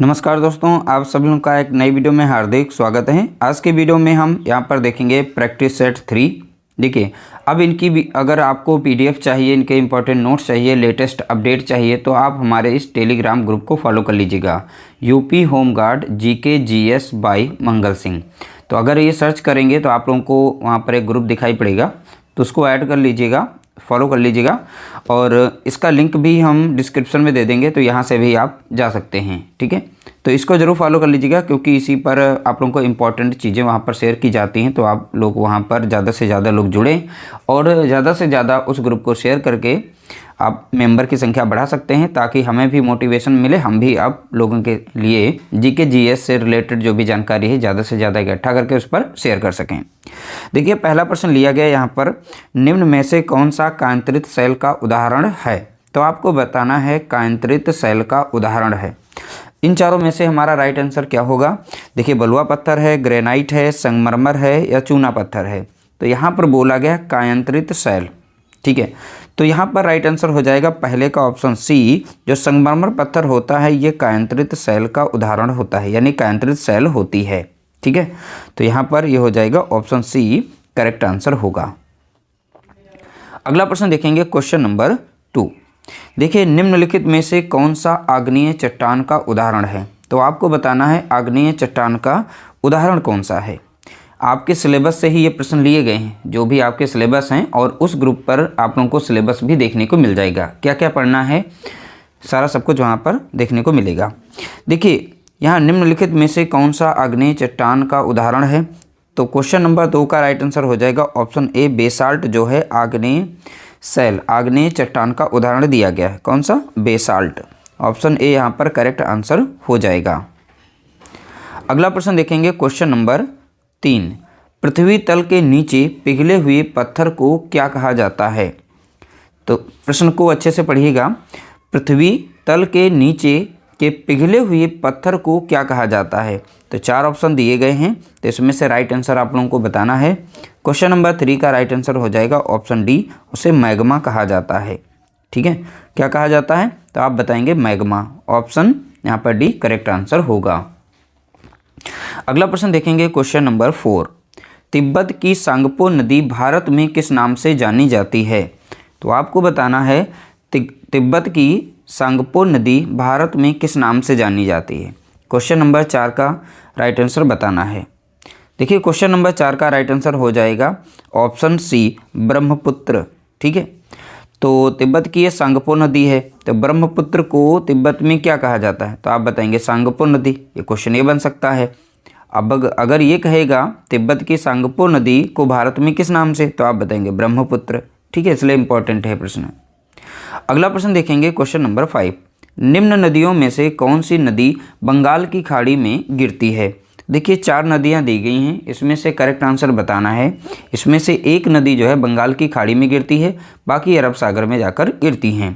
नमस्कार दोस्तों, आप सभी लोगों का एक नई वीडियो में हार्दिक स्वागत है। आज के वीडियो में हम यहाँ पर देखेंगे प्रैक्टिस सेट 3। देखिए, अब इनकी भी अगर आपको पीडीएफ चाहिए, इनके इंपॉर्टेंट नोट्स चाहिए, लेटेस्ट अपडेट चाहिए तो आप हमारे इस टेलीग्राम ग्रुप को फॉलो कर लीजिएगा, UP home guard GK GS by Mangal Singh. तो अगर ये सर्च करेंगे तो आप लोगों को वहाँ पर एक ग्रुप दिखाई पड़ेगा, तो उसको ऐड कर लीजिएगा, फॉलो कर लीजिएगा। और इसका लिंक भी हम डिस्क्रिप्शन में दे देंगे, तो यहाँ से भी आप जा सकते हैं। ठीक है, तो इसको ज़रूर फॉलो कर लीजिएगा, क्योंकि इसी पर आप लोगों को इम्पॉर्टेंट चीज़ें वहाँ पर शेयर की जाती हैं। तो आप लोग वहाँ पर ज़्यादा से ज़्यादा लोग जुड़ें और ज़्यादा से ज़्यादा उस ग्रुप को शेयर करके आप मेंबर की संख्या बढ़ा सकते हैं, ताकि हमें भी मोटिवेशन मिले, हम भी आप लोगों के लिए जीके जीएस से रिलेटेड जो भी जानकारी है ज़्यादा से ज़्यादा इकट्ठा करके उस पर शेयर कर सकें। देखिए, पहला प्रश्न लिया गया यहाँ पर, निम्न में से कौन सा कायांतरित शैल का उदाहरण है? तो आपको बताना है कायांतरित शैल का उदाहरण है। इन चारों में से हमारा राइट आंसर क्या होगा? देखिए, बलुआ पत्थर है, ग्रेनाइट है, संगमरमर है या चूना पत्थर है। तो यहाँ पर बोला गया कायांतरित शैल। ठीक है, तो यहाँ पर राइट आंसर हो जाएगा पहले का ऑप्शन सी, जो संगमरमर पत्थर होता है ये कायांतरित शैल का उदाहरण होता है, यानी कायांतरित शैल होती है। ठीक है, तो यहाँ पर ये हो जाएगा ऑप्शन सी करेक्ट आंसर होगा। अगला प्रश्न देखेंगे, क्वेश्चन नंबर 2। देखिए, निम्नलिखित में से कौन सा आग्नेय चट्टान का उदाहरण है? तो आपको बताना है आग्नेय चट्टान का उदाहरण कौन सा है। आपके सिलेबस से ही ये प्रश्न लिए गए हैं, जो भी आपके सिलेबस हैं, और उस ग्रुप पर आप लोगों को सिलेबस भी देखने को मिल जाएगा, क्या क्या पढ़ना है सारा सब कुछ वहाँ पर देखने को मिलेगा। देखिए, यहाँ निम्नलिखित में से कौन सा आग्नेय चट्टान का उदाहरण है? तो क्वेश्चन नंबर 2 का राइट आंसर हो जाएगा ऑप्शन ए, बेसाल्ट जो है आग्नेय शैल, आग्नेय चट्टान का उदाहरण दिया गया है। कौन सा? बेसाल्ट। ऑप्शन ए यहाँ पर करेक्ट आंसर हो जाएगा। अगला प्रश्न देखेंगे, क्वेश्चन नंबर 3। पृथ्वी तल के नीचे पिघले हुए पत्थर को क्या कहा जाता है? तो प्रश्न को अच्छे से पढ़िएगा। पृथ्वी तल के नीचे के पिघले हुए पत्थर को क्या कहा जाता है? तो 4 ऑप्शन दिए गए हैं, तो इसमें से राइट आंसर आप लोगों को बताना है। क्वेश्चन नंबर 3 का राइट आंसर हो जाएगा ऑप्शन डी, उसे मैग्मा कहा जाता है। ठीक है, क्या कहा जाता है? तो आप बताएंगे मैग्मा। ऑप्शन यहाँ पर डी करेक्ट आंसर होगा। अगला प्रश्न देखेंगे, क्वेश्चन नंबर 4। तिब्बत की सांगपो नदी भारत में किस नाम से जानी जाती है? तो आपको बताना है तिब्बत की सांगपो नदी भारत में किस नाम से जानी जाती है। क्वेश्चन नंबर 4 का राइट आंसर बताना है। देखिए, क्वेश्चन नंबर 4 का राइट आंसर हो जाएगा ऑप्शन सी, ब्रह्मपुत्र। ठीक है, तो तिब्बत की ये सांगपो नदी है, तो ब्रह्मपुत्र को तिब्बत में क्या कहा जाता है? तो आप बताएंगे सांगपो नदी। ये क्वेश्चन ये बन सकता है। अब अगर ये कहेगा तिब्बत की सांगपो नदी को भारत में किस नाम से, तो आप बताएंगे ब्रह्मपुत्र। ठीक है, इसलिए इंपॉर्टेंट है प्रश्न। अगला प्रश्न देखेंगे, क्वेश्चन नंबर 5। निम्न नदियों में से कौन सी नदी बंगाल की खाड़ी में गिरती है? देखिए, 4 नदियां दी गई हैं, इसमें से करेक्ट आंसर बताना है। इसमें से एक नदी जो है बंगाल की खाड़ी में गिरती है, बाकी अरब सागर में जाकर गिरती हैं।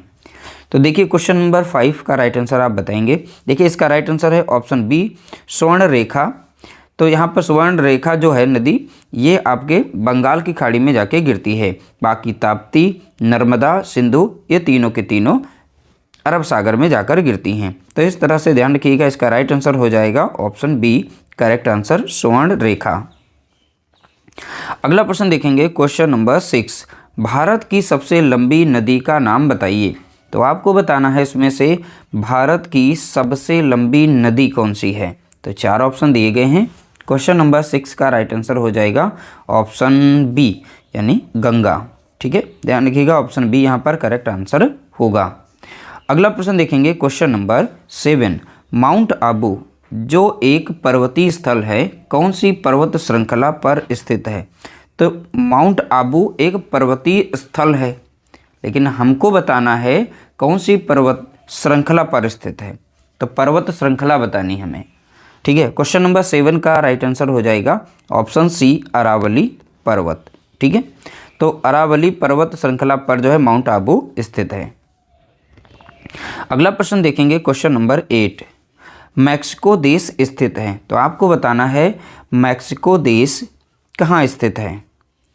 तो देखिए, क्वेश्चन नंबर 5 का राइट आंसर आप बताएंगे। देखिए, इसका राइट आंसर है ऑप्शन बी, स्वर्ण रेखा। तो यहाँ पर स्वर्ण रेखा जो है नदी, ये आपके बंगाल की खाड़ी में जाके गिरती है। बाकी ताप्ती, नर्मदा, सिंधु, ये तीनों के तीनों अरब सागर में जाकर गिरती हैं। तो इस तरह से ध्यान रखिएगा, इसका राइट आंसर हो जाएगा ऑप्शन बी करेक्ट आंसर, स्वर्ण रेखा। अगला प्रश्न देखेंगे, क्वेश्चन नंबर 6। भारत की सबसे लंबी नदी का नाम बताइए। तो आपको बताना है इसमें से भारत की सबसे लंबी नदी कौन सी है। तो 4 ऑप्शन दिए गए हैं। क्वेश्चन नंबर 6 का राइट आंसर हो जाएगा ऑप्शन बी, यानी गंगा। ठीक है, ध्यान रखिएगा, ऑप्शन बी यहाँ पर करेक्ट आंसर होगा। अगला प्रश्न देखेंगे, क्वेश्चन नंबर 7। माउंट आबू जो एक पर्वतीय स्थल है, कौन सी पर्वत श्रृंखला पर स्थित है? तो माउंट आबू एक पर्वतीय स्थल है, लेकिन हमको बताना है कौन सी पर्वत श्रृंखला पर स्थित है। तो पर्वत श्रृंखला बतानी हमें। ठीक है, क्वेश्चन नंबर 7 का राइट आंसर हो जाएगा ऑप्शन सी, अरावली पर्वत। ठीक है, तो अरावली पर्वत श्रृंखला पर जो है माउंट आबू स्थित है। अगला प्रश्न देखेंगे, क्वेश्चन नंबर 8। मैक्सिको देश स्थित है। तो आपको बताना है मैक्सिको देश कहाँ स्थित है।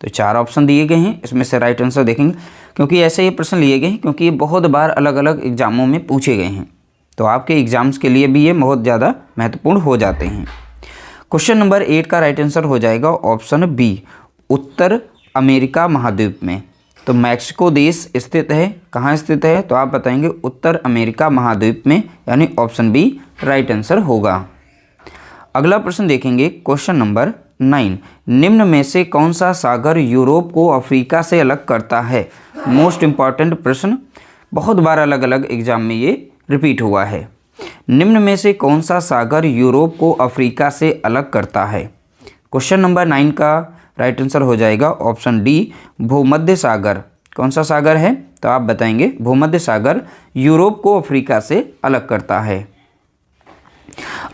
तो 4 ऑप्शन दिए गए हैं, इसमें से राइट आंसर देखेंगे, क्योंकि ऐसे ये प्रश्न लिए गए हैं, क्योंकि ये बहुत बार अलग अलग एग्जामों में पूछे गए हैं। तो आपके एग्जाम्स के लिए भी ये बहुत ज़्यादा महत्वपूर्ण हो जाते हैं। क्वेश्चन नंबर 8 का राइट आंसर हो जाएगा ऑप्शन बी, उत्तर अमेरिका महाद्वीप में। तो मैक्सिको देश स्थित है, कहाँ स्थित है, तो आप बताएंगे उत्तर अमेरिका महाद्वीप में, यानी ऑप्शन बी राइट आंसर होगा। अगला प्रश्न देखेंगे क्वेश्चन नंबर 9, निम्न में से कौन सा सागर यूरोप को अफ्रीका से अलग करता है। मोस्ट इंपॉर्टेंट प्रश्न, बहुत बार अलग अलग एग्जाम में ये रिपीट हुआ है। निम्न में से कौन सा सागर यूरोप को अफ्रीका से अलग करता है। क्वेश्चन नंबर 9 का राइट आंसर हो जाएगा ऑप्शन डी, भूमध्य सागर। कौन सा सागर है, तो आप बताएंगे भूमध्य सागर यूरोप को अफ्रीका से अलग करता है।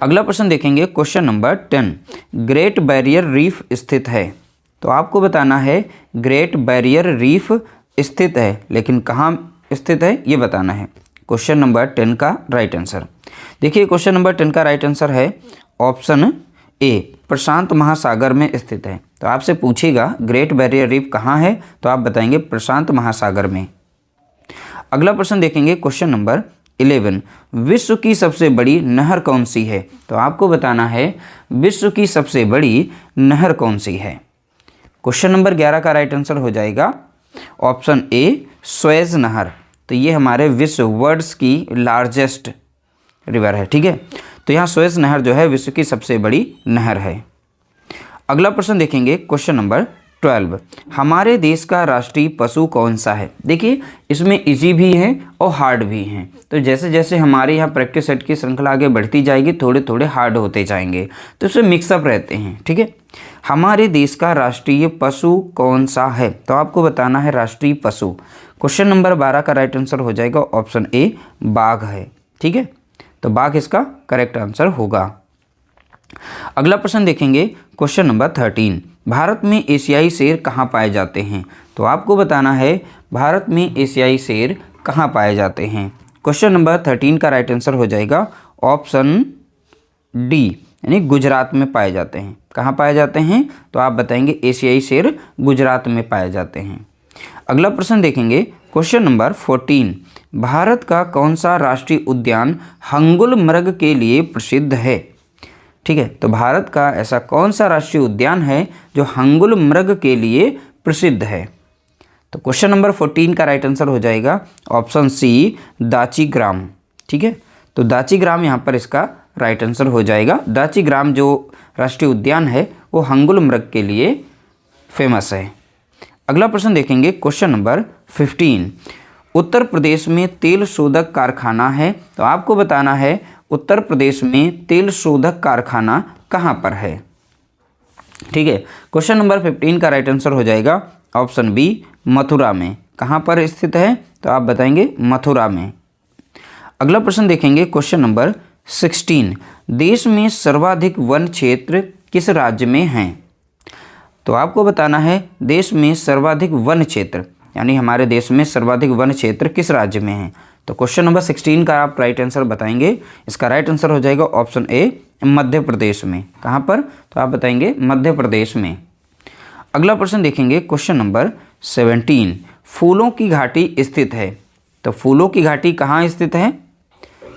अगला प्रश्न देखेंगे question number 10, great barrier reef स्थित है। तो आपको बताना है ग्रेट बैरियर रीफ स्थित है, लेकिन कहाँ स्थित है ये बताना है। क्वेश्चन नंबर 10 का राइट आंसर देखिए, क्वेश्चन नंबर 10 का राइट आंसर है ऑप्शन ए, प्रशांत महासागर में स्थित है। तो आपसे पूछेगा ग्रेट बैरियर रीफ कहाँ है, तो आप बताएंगे प्रशांत महासागर में। अगला प्रश्न देखेंगे क्वेश्चन नंबर 11, विश्व की सबसे बड़ी नहर कौन सी है। तो आपको बताना है विश्व की सबसे बड़ी नहर कौन सी है। क्वेश्चन नंबर 11 का राइट आंसर हो जाएगा ऑप्शन ए, स्वेज नहर। तो ये हमारे विश्व वर्ल्ड्स की लार्जेस्ट रिवर है, ठीक है। तो यहाँ स्वेज नहर जो है विश्व की सबसे बड़ी नहर है। अगला प्रश्न देखेंगे क्वेश्चन नंबर 12, हमारे देश का राष्ट्रीय पशु कौन सा है। देखिए इसमें इजी भी है और हार्ड भी है। तो जैसे जैसे हमारे यहाँ प्रैक्टिस सेट की श्रृंखला आगे बढ़ती जाएगी, थोड़े थोड़े हार्ड होते जाएंगे, तो इसमें मिक्सअप रहते हैं, ठीक है। हमारे देश का राष्ट्रीय पशु कौन सा है, तो आपको बताना है राष्ट्रीय पशु। क्वेश्चन नंबर 12 का राइट आंसर हो जाएगा ऑप्शन ए, बाघ है, ठीक है। तो बाघ इसका करेक्ट आंसर होगा। अगला प्रश्न देखेंगे क्वेश्चन नंबर 13, भारत में एशियाई शेर कहाँ पाए जाते हैं। तो आपको बताना है भारत में एशियाई शेर कहाँ पाए जाते हैं। क्वेश्चन नंबर 13 का राइट आंसर हो जाएगा ऑप्शन डी, यानी गुजरात में पाए जाते हैं। कहाँ पाए जाते हैं, तो आप बताएंगे एशियाई शेर गुजरात में पाए जाते हैं। अगला प्रश्न देखेंगे क्वेश्चन नंबर 14, भारत का कौन सा राष्ट्रीय उद्यान हंगुल मृग के लिए प्रसिद्ध है। ठीक है, तो भारत का ऐसा कौन सा राष्ट्रीय उद्यान है जो हंगुल मृग के लिए प्रसिद्ध है। तो क्वेश्चन नंबर 14 का राइट आंसर हो जाएगा ऑप्शन सी, दाचीग्राम। ठीक है, तो दाचीग्राम यहाँ पर इसका राइट आंसर हो जाएगा। दाचीग्राम जो राष्ट्रीय उद्यान है वो हंगुल मृग के लिए फेमस है। अगला प्रश्न देखेंगे क्वेश्चन नंबर 15, उत्तर प्रदेश में तेल शोधक कारखाना है। तो आपको बताना है उत्तर प्रदेश में तेल शोधक कारखाना कहाँ पर है। ठीक है, क्वेश्चन नंबर 15 का राइट आंसर हो जाएगा ऑप्शन बी, मथुरा में। कहाँ पर स्थित है, तो आप बताएंगे मथुरा में। अगला प्रश्न देखेंगे क्वेश्चन नंबर 16, देश में सर्वाधिक वन क्षेत्र किस राज्य में हैं। तो आपको बताना है देश में सर्वाधिक वन क्षेत्र, यानी हमारे देश में सर्वाधिक वन क्षेत्र किस राज्य में है। तो क्वेश्चन नंबर 16 का आप राइट आंसर बताएंगे। इसका राइट आंसर हो जाएगा ऑप्शन ए, मध्य प्रदेश में। कहाँ पर, तो आप बताएंगे मध्य प्रदेश में। अगला प्रश्न देखेंगे क्वेश्चन नंबर 17, फूलों की घाटी स्थित है। तो फूलों की घाटी कहाँ स्थित है,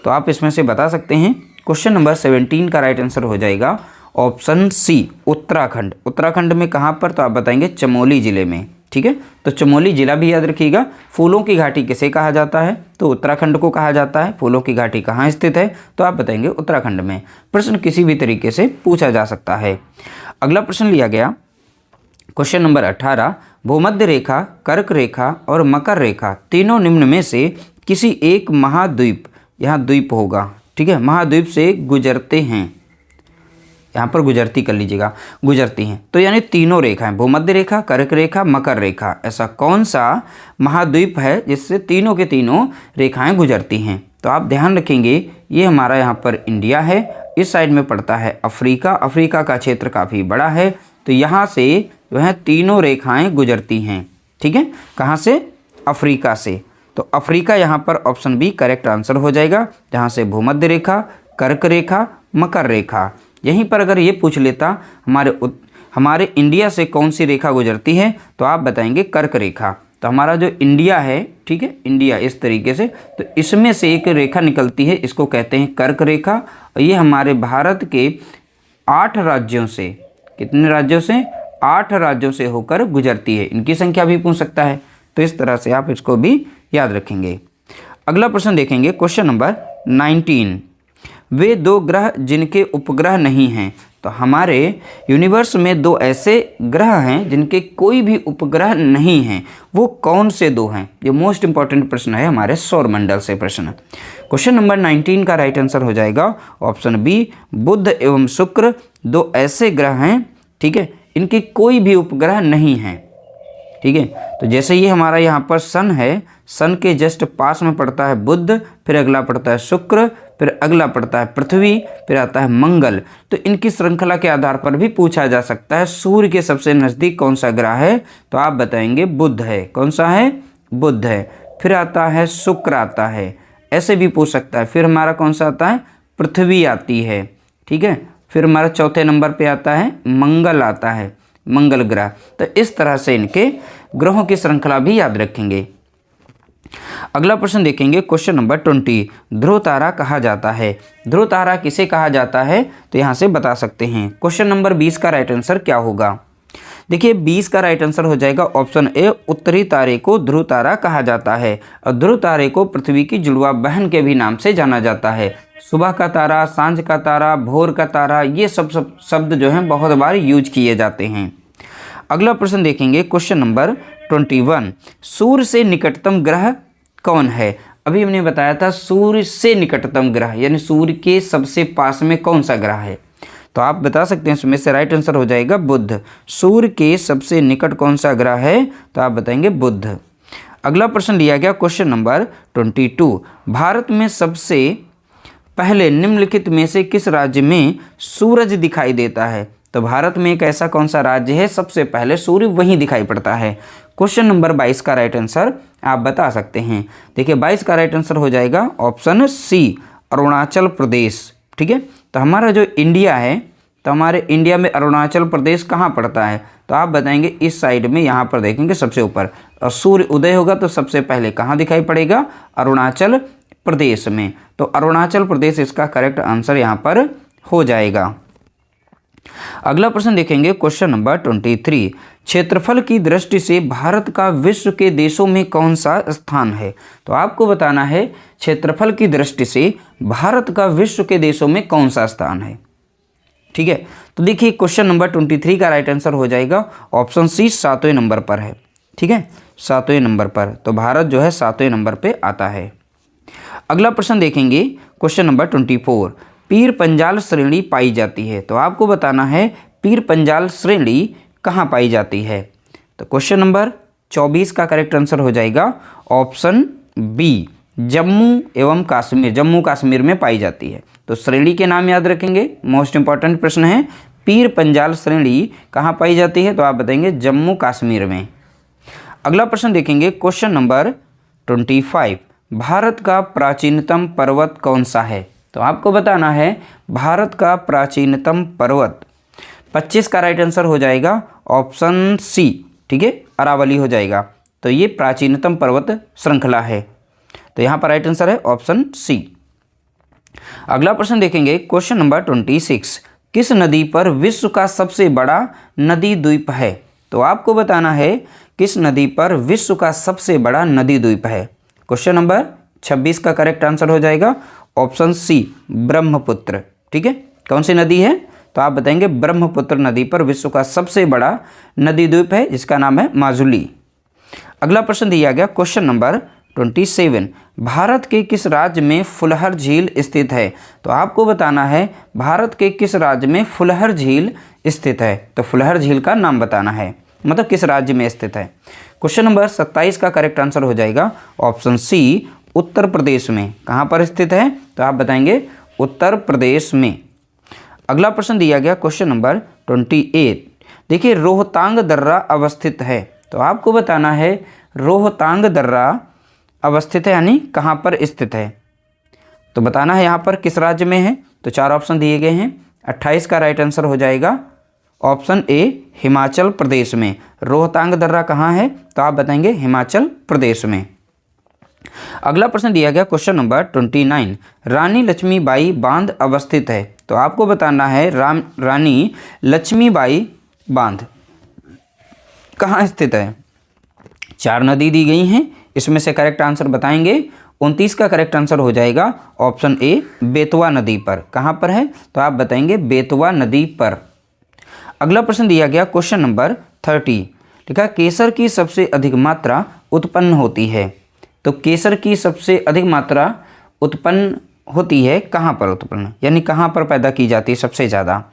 तो आप इसमें से बता सकते हैं। क्वेश्चन नंबर 17 का राइट आंसर हो जाएगा ऑप्शन सी, उत्तराखंड। उत्तराखंड में कहाँ पर, तो आप बताएंगे चमोली जिले में। ठीक है, तो चमोली जिला भी याद रखिएगा। फूलों की घाटी किसे कहा जाता है, तो उत्तराखंड को कहा जाता है। फूलों की घाटी कहाँ स्थित है, तो आप बताएंगे उत्तराखंड में। प्रश्न किसी भी तरीके से पूछा जा सकता है। अगला प्रश्न लिया गया क्वेश्चन नंबर 18, भूमध्य रेखा, कर्क रेखा और मकर रेखा तीनों निम्न में से किसी एक महाद्वीप, यहाँ द्वीप होगा, ठीक है, महाद्वीप से गुजरते हैं। यहाँ पर गुजरती कर लीजिएगा, गुजरती हैं। तो यानी तीनों रेखाएं, भूमध्य रेखा, कर्क रेखा, मकर रेखा, ऐसा कौन सा महाद्वीप है जिससे तीनों के तीनों रेखाएं गुजरती हैं। तो आप ध्यान रखेंगे ये हमारा यहाँ पर इंडिया है, इस साइड में पड़ता है अफ्रीका। अफ्रीका का क्षेत्र काफ़ी बड़ा है, तो यहाँ से जो है तीनों रेखाएँ गुजरती हैं। ठीक है, कहाँ से, अफ्रीका से। तो अफ्रीका यहाँ पर ऑप्शन बी करेक्ट आंसर हो जाएगा, जहाँ से भूमध्य रेखा, कर्क रेखा, मकर रेखा। यहीं पर अगर ये पूछ लेता हमारे इंडिया से कौन सी रेखा गुजरती है, तो आप बताएंगे कर्क रेखा। तो हमारा जो इंडिया है, ठीक है, इंडिया इस तरीके से, तो इसमें से एक रेखा निकलती है, इसको कहते हैं कर्क रेखा। और ये हमारे भारत के 8 राज्यों से, कितने राज्यों से, 8 राज्यों से होकर गुजरती है। इनकी संख्या भी पूछ सकता है, तो इस तरह से आप इसको भी याद रखेंगे। अगला प्रश्न देखेंगे, क्वेश्चन नंबर 19। वे 2 ग्रह जिनके उपग्रह नहीं हैं। तो हमारे यूनिवर्स में 2 ऐसे ग्रह हैं जिनके कोई भी उपग्रह नहीं हैं, वो कौन से 2 हैं? ये मोस्ट इंपॉर्टेंट प्रश्न है हमारे सौरमंडल से प्रश्न। क्वेश्चन नंबर 19 का राइट आंसर हो जाएगा ऑप्शन बी, बुध एवं शुक्र 2 ऐसे ग्रह हैं, ठीक है, इनके कोई भी उपग्रह नहीं है। ठीक है, तो जैसे ये हमारा यहाँ पर सन है, सन के जस्ट पास में पड़ता है बुध, फिर अगला पड़ता है शुक्र, फिर अगला पड़ता है पृथ्वी, फिर आता है मंगल। तो इनकी श्रृंखला के आधार पर भी पूछा जा सकता है सूर्य के सबसे नज़दीक कौन सा ग्रह है, तो आप बताएंगे बुध है। कौन सा है? बुध है। फिर आता है शुक्र आता है, ऐसे भी पूछ सकता है। फिर हमारा कौन सा आता है? पृथ्वी आती है। ठीक है, फिर हमारा चौथे नंबर पे आता है मंगल आता है, मंगल ग्रह। तो इस तरह से इनके ग्रहों की श्रृंखला भी याद रखेंगे। अगला प्रश्न देखेंगे, क्वेश्चन नंबर 20। ध्रुव तारा कहा जाता है। ध्रुव तारा किसे कहा जाता है, तो यहाँ से बता सकते हैं। क्वेश्चन नंबर 20 का राइट आंसर क्या होगा? देखिए 20 का राइट आंसर हो जाएगा ऑप्शन ए, उत्तरी तारे को ध्रुव तारा कहा जाता है। और ध्रुव तारे को पृथ्वी की जुड़वा बहन के भी नाम से जाना जाता है। सुबह का तारा, सांझ का तारा, भोर का तारा, ये सब शब्द जो हैं बहुत बार यूज किए जाते हैं। अगला प्रश्न देखेंगे, क्वेश्चन नंबर 21। सूर्य से निकटतम ग्रह कौन है? अभी हमने बताया था सूर्य से निकटतम ग्रह, यानी सूर्य के सबसे पास में कौन सा ग्रह है, तो आप बता सकते हैं इसमें से राइट आंसर हो जाएगा बुध। सूर्य के सबसे निकट कौन सा ग्रह है, तो आप बताएंगे बुध। अगला प्रश्न लिया गया क्वेश्चन नंबर 22। भारत में सबसे पहले निम्नलिखित में से किस राज्य में सूरज दिखाई देता है? तो भारत में एक ऐसा कौन सा राज्य है सबसे पहले सूर्य वहीं दिखाई पड़ता है? क्वेश्चन नंबर 22 का राइट आंसर आप बता सकते हैं। देखिए 22 का राइट आंसर हो जाएगा ऑप्शन सी, अरुणाचल प्रदेश। ठीक है, तो हमारा जो इंडिया है, तो हमारे इंडिया में अरुणाचल प्रदेश कहाँ पड़ता है, तो आप बताएंगे इस साइड में, यहाँ पर देखेंगे सबसे ऊपर। और सूर्य उदय होगा तो सबसे पहले कहाँ दिखाई पड़ेगा? अरुणाचल प्रदेश में। तो अरुणाचल प्रदेश इसका करेक्ट आंसर यहाँ पर हो जाएगा। अगला प्रश्न देखेंगे, क्वेश्चन नंबर 23। क्षेत्रफल की दृष्टि से भारत का विश्व के देशों में कौन सा स्थान है? तो आपको बताना है क्षेत्रफल की दृष्टि से भारत का विश्व के देशों में कौन सा स्थान है। ठीक है, तो देखिए क्वेश्चन नंबर 23 का राइट आंसर हो जाएगा ऑप्शन सी, 7वें नंबर पर है। ठीक है, 7वें नंबर पर, तो भारत जो है 7वें नंबर पे आता है। अगला प्रश्न देखेंगे, क्वेश्चन नंबर 24। पीर पंजाल श्रेणी पाई जाती है, तो आपको बताना है पीर पंजाल श्रेणी कहाँ पाई जाती है। तो क्वेश्चन नंबर 24 का करेक्ट आंसर हो जाएगा ऑप्शन बी, जम्मू एवं कश्मीर, जम्मू कश्मीर में पाई जाती है। तो श्रेणी के नाम याद रखेंगे, मोस्ट इंपॉर्टेंट प्रश्न है। पीर पंजाल श्रेणी कहाँ पाई जाती है, तो आप बताएंगे जम्मू कश्मीर में। अगला प्रश्न देखेंगे, क्वेश्चन नंबर 25। भारत का प्राचीनतम पर्वत कौन सा है? तो आपको बताना है भारत का प्राचीनतम पर्वत। 25 का राइट आंसर हो जाएगा ऑप्शन सी। ठीक है, अरावली हो जाएगा। तो ये प्राचीनतम पर्वत श्रृंखला है, तो यहाँ पर राइट आंसर है ऑप्शन सी। अगला प्रश्न देखेंगे, क्वेश्चन नंबर 26। किस नदी पर विश्व का सबसे बड़ा नदी द्वीप है? तो आपको बताना है किस नदी पर विश्व का सबसे बड़ा नदी द्वीप है। क्वेश्चन नंबर 26 का करेक्ट आंसर हो जाएगा ऑप्शन सी, ब्रह्मपुत्र। ठीक है, कौन सी नदी है, तो आप बताएंगे ब्रह्मपुत्र नदी पर विश्व का सबसे बड़ा नदी द्वीप है, जिसका नाम है माजुली। अगला प्रश्न दिया गया क्वेश्चन नंबर 27। भारत के किस राज्य में फुलहर झील स्थित है? तो आपको बताना है भारत के किस राज्य में फुलहर झील स्थित है। तो फुलहर झील का नाम बताना है, मतलब किस राज्य में स्थित है। क्वेश्चन नंबर 27 का करेक्ट आंसर हो जाएगा ऑप्शन सी, उत्तर प्रदेश में। कहाँ पर स्थित है, तो आप बताएंगे उत्तर प्रदेश में। अगला प्रश्न दिया गया क्वेश्चन नंबर 28। देखिए रोहतांग दर्रा अवस्थित है, तो आपको बताना है रोहतांग दर्रा अवस्थित है, यानी कहाँ पर स्थित है। तो बताना है यहाँ पर किस राज्य में है। तो 4 ऑप्शन दिए गए हैं। 28 का राइट आंसर हो जाएगा ऑप्शन ए हिमाचल प्रदेश में। रोहतांग दर्रा कहाँ है, तो आप बताएंगे हिमाचल प्रदेश में। अगला प्रश्न दिया गया क्वेश्चन नंबर 29, रानी लक्ष्मीबाई बांध अवस्थित है, तो आपको बताना है रानी लक्ष्मीबाई बांध कहाँ स्थित है। 4 नदी दी गई हैं, इसमें से करेक्ट आंसर बताएंगे। 29 का करेक्ट आंसर हो जाएगा ऑप्शन ए बेतवा नदी पर। कहाँ पर है, तो आप बताएंगे बेतवा नदी पर। अगला प्रश्न दिया गया क्वेश्चन नंबर 30, लिखा केसर की सबसे अधिक मात्रा उत्पन्न होती है, तो केसर की सबसे अधिक मात्रा उत्पन्न होती है कहाँ पर उत्पन्न, यानी कहाँ पर पैदा की जाती है सबसे ज़्यादा।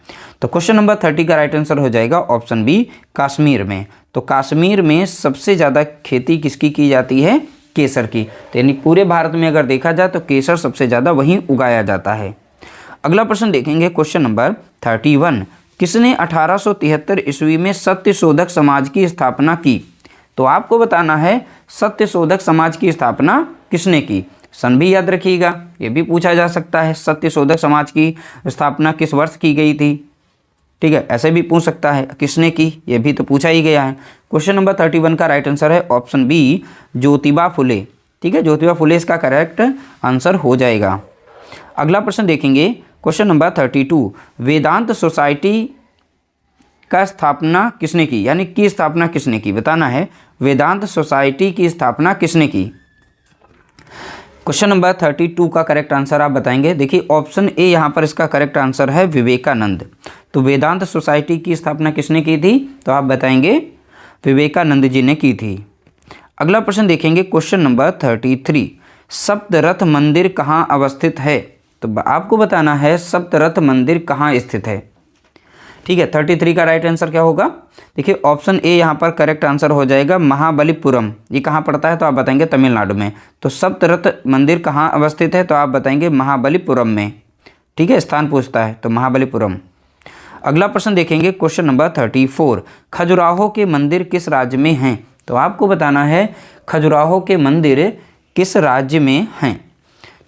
तो क्वेश्चन नंबर 30 का राइट आंसर हो जाएगा ऑप्शन बी कश्मीर में। तो कश्मीर में सबसे ज़्यादा खेती किसकी की जाती है, केसर की। तो यानी पूरे भारत में अगर देखा जाए तो केसर सबसे ज़्यादा वहीं उगाया जाता है। अगला प्रश्न देखेंगे क्वेश्चन नंबर 31, किसने 1873 ईस्वी में सत्यशोधक समाज की स्थापना की, तो आपको बताना है सत्यशोधक समाज की स्थापना किसने की। सन भी याद रखिएगा, ये भी पूछा जा सकता है सत्यशोधक समाज की स्थापना किस वर्ष की गई थी। ठीक है, ऐसे भी पूछ सकता है किसने की, ये भी तो पूछा ही गया है। क्वेश्चन नंबर 31 का राइट आंसर है ऑप्शन बी ज्योतिबा फुले। ठीक है, ज्योतिबा फुले इसका करेक्ट आंसर हो जाएगा। अगला प्रश्न देखेंगे क्वेश्चन नंबर 32, वेदांत सोसाइटी का स्थापना किसने की, यानी की स्थापना किसने की, बताना है वेदांत सोसाइटी की स्थापना किसने की। क्वेश्चन नंबर 32 का करेक्ट आंसर आप बताएंगे। देखिए ऑप्शन ए यहाँ पर इसका करेक्ट आंसर है विवेकानंद। तो वेदांत सोसाइटी की स्थापना किसने की थी, तो आप बताएंगे विवेकानंद जी ने की थी। अगला प्रश्न देखेंगे क्वेश्चन नंबर 33, सप्तरथ मंदिर कहाँ अवस्थित है, तो आपको बताना है सप्तरथ मंदिर कहाँ स्थित है। ठीक है, 33 का राइट आंसर क्या होगा, देखिए ऑप्शन ए यहाँ पर करेक्ट आंसर हो जाएगा महाबलीपुरम। ये कहाँ पड़ता है, तो आप बताएंगे तमिलनाडु में। तो सप्तरथ मंदिर कहाँ अवस्थित है, तो आप बताएंगे महाबलीपुरम में। ठीक है, स्थान पूछता है तो महाबलीपुरम। अगला प्रश्न देखेंगे क्वेश्चन नंबर 34, खजुराहो के मंदिर किस राज्य में हैं, तो आपको बताना है खजुराहो के मंदिर किस राज्य में हैं।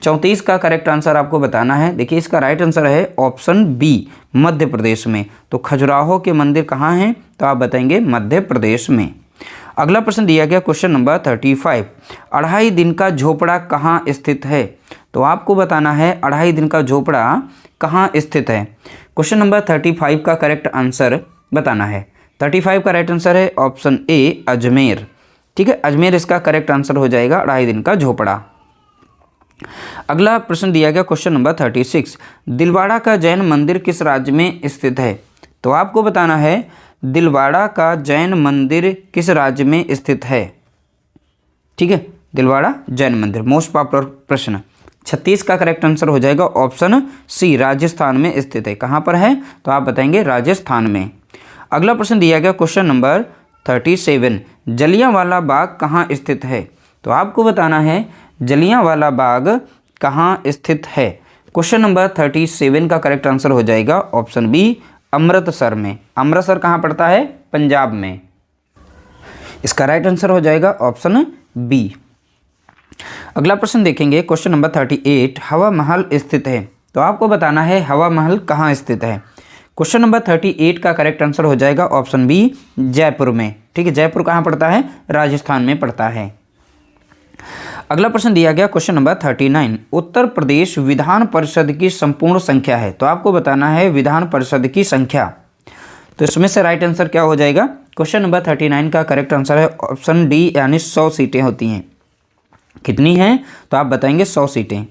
34 का करेक्ट आंसर आपको बताना है। देखिए इसका राइट आंसर है ऑप्शन बी मध्य प्रदेश में। तो खजुराहो के मंदिर कहाँ हैं, तो आप बताएंगे मध्य प्रदेश में। अगला प्रश्न दिया गया क्वेश्चन नंबर 35, 2.5 दिन का झोपड़ा कहाँ स्थित है, तो आपको बताना है 2.5 दिन का झोपड़ा कहाँ स्थित है। क्वेश्चन नंबर 35 का करेक्ट आंसर बताना है। 35 का राइट आंसर है ऑप्शन ए अजमेर। ठीक है, अजमेर इसका करेक्ट आंसर हो जाएगा 2.5 दिन का झोपड़ा। अगला प्रश्न दिया गया क्वेश्चन नंबर 36, दिलवाड़ा का जैन मंदिर किस राज्य में स्थित है, तो आपको बताना है दिलवाड़ा का जैन मंदिर किस राज्य में स्थित है। ठीक है, दिलवाड़ा जैन मंदिर मोस्ट पॉपुलर प्रश्न। 36 का करेक्ट आंसर हो जाएगा ऑप्शन सी राजस्थान में स्थित है। कहाँ पर है, तो आप बताएंगे राजस्थान में। अगला प्रश्न दिया गया क्वेश्चन नंबर 37, जलियांवाला बाग कहाँ स्थित है, तो आपको बताना है जलियांवाला बाग कहाँ स्थित है। क्वेश्चन नंबर 37 का करेक्ट आंसर हो जाएगा ऑप्शन बी अमृतसर में। अमृतसर कहाँ पड़ता है, पंजाब में। इसका राइट आंसर हो जाएगा ऑप्शन बी। अगला प्रश्न देखेंगे क्वेश्चन नंबर 38, हवा महल स्थित है, तो आपको बताना है हवा महल कहाँ स्थित है। क्वेश्चन नंबर 38 का करेक्ट आंसर हो जाएगा ऑप्शन बी जयपुर में। ठीक है, जयपुर कहाँ पड़ता है, राजस्थान में पड़ता है। अगला प्रश्न दिया गया क्वेश्चन नंबर 39, उत्तर प्रदेश विधान परिषद की संपूर्ण संख्या है, तो आपको बताना है विधान परिषद की संख्या। तो इसमें से राइट आंसर क्या हो जाएगा, क्वेश्चन नंबर 39 का करेक्ट आंसर है ऑप्शन डी यानी 100 सीटें होती हैं। कितनी हैं, तो आप बताएंगे 100 सीटें।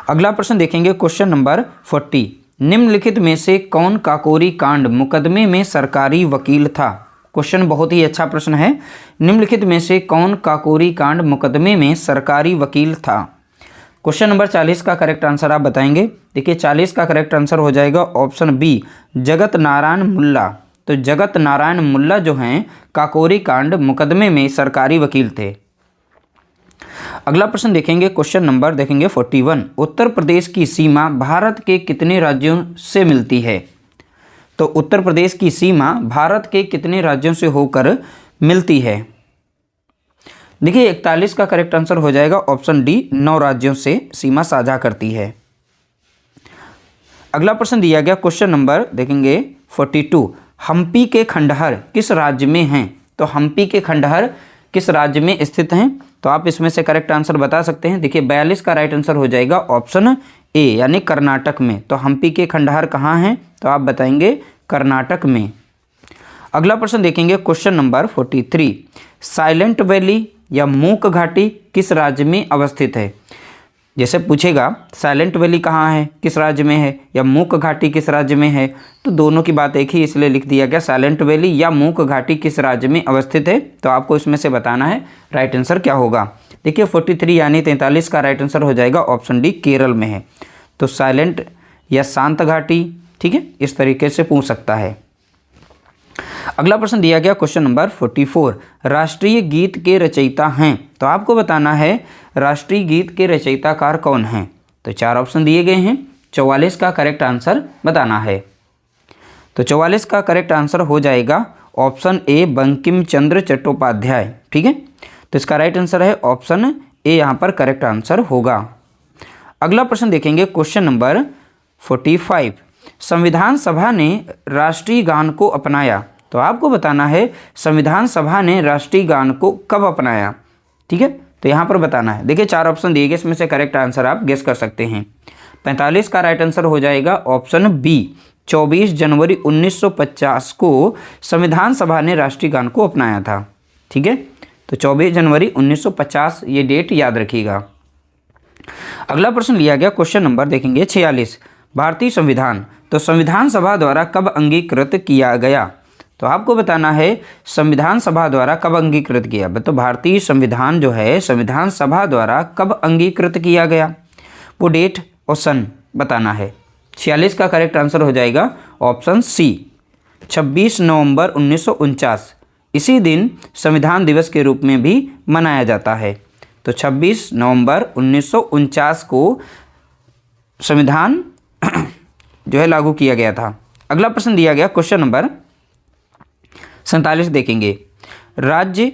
अगला प्रश्न देखेंगे क्वेश्चन नंबर 40, निम्नलिखित में से कौन काकोरी कांड मुकदमे में सरकारी वकील था। क्वेश्चन बहुत ही अच्छा प्रश्न है। निम्नलिखित में से कौन काकोरी कांड मुकदमे में सरकारी वकील था। क्वेश्चन नंबर 40 का करेक्ट आंसर आप बताएंगे। देखिए 40 का करेक्ट आंसर हो जाएगा ऑप्शन बी जगत नारायण मुल्ला। तो जगत नारायण मुल्ला जो हैं काकोरी कांड मुकदमे में सरकारी वकील थे। अगला प्रश्न देखेंगे क्वेश्चन नंबर देखेंगे 41, उत्तर प्रदेश की सीमा भारत के कितने राज्यों से मिलती है। तो उत्तर प्रदेश की सीमा भारत के कितने राज्यों से होकर मिलती है। देखिए 41 का करेक्ट आंसर हो जाएगा ऑप्शन डी 9 राज्यों से सीमा साझा करती है। अगला प्रश्न दिया गया क्वेश्चन नंबर देखेंगे 42 हम्पी के खंडहर किस राज्य में हैं? तो हम्पी के खंडहर किस राज्य में स्थित हैं? तो आप इसमें से करेक्ट आंसर बता सकते हैं। देखिए 42 का राइट आंसर हो जाएगा ऑप्शन ए यानी कर्नाटक में। तो हम्पी के खंडहर कहाँ हैं? तो आप बताएंगे कर्नाटक में। अगला प्रश्न देखेंगे क्वेश्चन नंबर 43 साइलेंट वैली या मूक घाटी किस राज्य में अवस्थित है? जैसे पूछेगा साइलेंट वैली कहाँ है, किस राज्य में है, या मूक घाटी किस राज्य में है, तो दोनों की बात एक ही, इसलिए लिख दिया गया साइलेंट वैली या मूक घाटी किस राज्य में अवस्थित है। तो आपको इसमें से बताना है राइट आंसर क्या होगा। देखिए 43 यानी 43 का राइट आंसर हो जाएगा ऑप्शन डी केरल में है। तो साइलेंट या शांत घाटी, ठीक है, इस तरीके से पूछ सकता है। अगला प्रश्न दिया गया क्वेश्चन नंबर 44 राष्ट्रीय गीत के रचयिता हैं? तो आपको बताना है राष्ट्रीय गीत के रचयिताकार कौन हैं। तो 4 ऑप्शन दिए गए हैं, 44 का करेक्ट आंसर बताना है। तो 44 का करेक्ट आंसर हो जाएगा ऑप्शन ए बंकिम चंद्र चट्टोपाध्याय, ठीक है। तो इसका राइट आंसर है ऑप्शन ए, यहाँ पर करेक्ट आंसर होगा। अगला प्रश्न देखेंगे क्वेश्चन नंबर 45 संविधान सभा ने राष्ट्रीय गान को अपनाया? तो आपको बताना है संविधान सभा ने राष्ट्रीय गान को कब अपनाया, ठीक है। तो यहाँ पर बताना है। देखिए 4 ऑप्शन दिए गए, इसमें से करेक्ट आंसर आप गेस कर सकते हैं। 45 का राइट आंसर हो जाएगा ऑप्शन बी 24 जनवरी 1950 को संविधान सभा ने राष्ट्रीय गान को अपनाया था, ठीक है। तो 24 जनवरी 1950 ये डेट याद रखिएगा। अगला प्रश्न लिया गया क्वेश्चन नंबर देखेंगे 46 भारतीय संविधान तो संविधान सभा द्वारा कब अंगीकृत किया गया? तो आपको बताना है संविधान सभा द्वारा कब अंगीकृत किया। तो भारतीय संविधान जो है संविधान सभा द्वारा कब अंगीकृत किया गया, वो डेट और सन बताना है। 46 का करेक्ट आंसर हो जाएगा ऑप्शन सी 26 नवंबर 1949। इसी दिन संविधान दिवस के रूप में भी मनाया जाता है। तो 26 नवंबर 1949 को संविधान जो है लागू किया गया था। अगला प्रश्न दिया गया क्वेश्चन नंबर 47 देखेंगे राज्य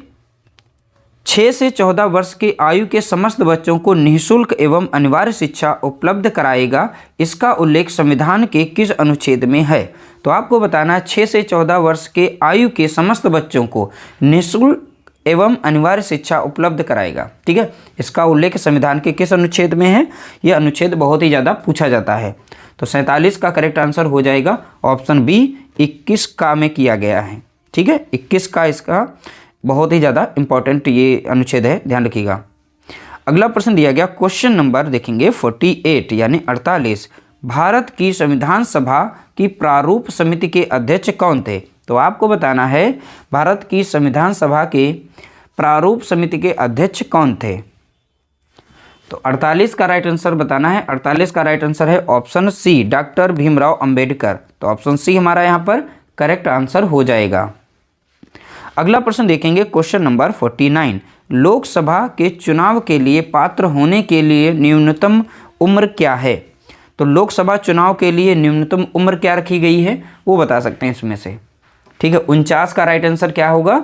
6 से 14 वर्ष की आयु के समस्त बच्चों को निःशुल्क एवं अनिवार्य शिक्षा उपलब्ध कराएगा, इसका उल्लेख संविधान के किस अनुच्छेद में है? तो आपको बताना है 6 से 14 वर्ष के आयु के समस्त बच्चों को निःशुल्क एवं अनिवार्य शिक्षा उपलब्ध कराएगा, ठीक है। इसका उल्लेख संविधान के किस अनुच्छेद में है? यह अनुच्छेद बहुत ही ज़्यादा पूछा जाता है। तो 47 का करेक्ट आंसर हो जाएगा ऑप्शन बी 21 का में किया गया है, ठीक है। 21 का इसका बहुत ही ज़्यादा इंपॉर्टेंट ये अनुच्छेद है, ध्यान रखिएगा। अगला प्रश्न दिया गया क्वेश्चन नंबर देखेंगे 48 यानी 48 भारत की संविधान सभा की प्रारूप समिति के अध्यक्ष कौन थे? तो आपको बताना है भारत की संविधान सभा के प्रारूप समिति के अध्यक्ष कौन थे। तो 48 का राइट आंसर बताना है। 48 का राइट आंसर है option C doctor Bhimrao Ambedkar. तो ऑप्शन सी हमारा यहाँ पर करेक्ट आंसर हो जाएगा। अगला प्रश्न देखेंगे क्वेश्चन नंबर 49 लोकसभा के चुनाव के लिए पात्र होने के लिए न्यूनतम उम्र क्या है? तो लोकसभा चुनाव के लिए न्यूनतम उम्र क्या रखी गई है वो बता सकते हैं इसमें से, ठीक है। 49 का राइट आंसर क्या होगा?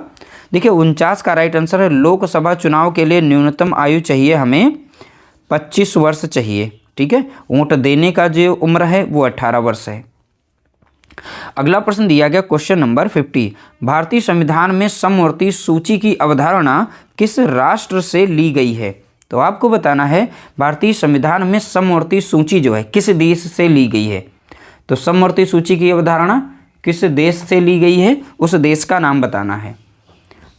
देखिए 49 का राइट आंसर है लोकसभा चुनाव के लिए न्यूनतम आयु चाहिए हमें 25 वर्ष चाहिए, ठीक है। वोट देने का जो उम्र है वो 18 वर्ष है। अगला प्रश्न दिया गया क्वेश्चन नंबर 50 भारतीय संविधान में समवर्ती सूची की अवधारणा किस राष्ट्र से ली गई है? तो आपको बताना है भारतीय संविधान में समवर्ती सूची जो है किस देश से ली गई है। तो समवर्ती सूची की अवधारणा किस देश से ली गई है, उस देश का नाम बताना है।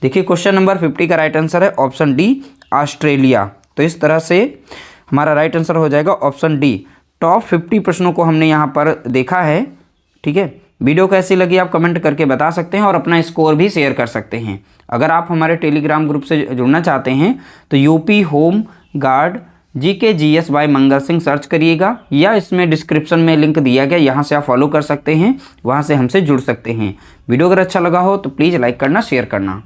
देखिए क्वेश्चन नंबर 50 का राइट आंसर है ऑप्शन डी ऑस्ट्रेलिया। तो इस तरह से हमारा राइट आंसर हो जाएगा ऑप्शन डी। टॉप 50 प्रश्नों को हमने यहाँ पर देखा है, ठीक है। वीडियो कैसी लगी आप कमेंट करके बता सकते हैं और अपना स्कोर भी शेयर कर सकते हैं। अगर आप हमारे टेलीग्राम ग्रुप से जुड़ना चाहते हैं तो UP home guard GKGS by Mangal Singh search करिएगा, या इसमें डिस्क्रिप्शन में लिंक दिया गया, यहाँ से आप फॉलो कर सकते हैं, वहाँ से हमसे जुड़ सकते हैं। वीडियो अगर अच्छा लगा हो तो प्लीज़ लाइक करना, शेयर करना।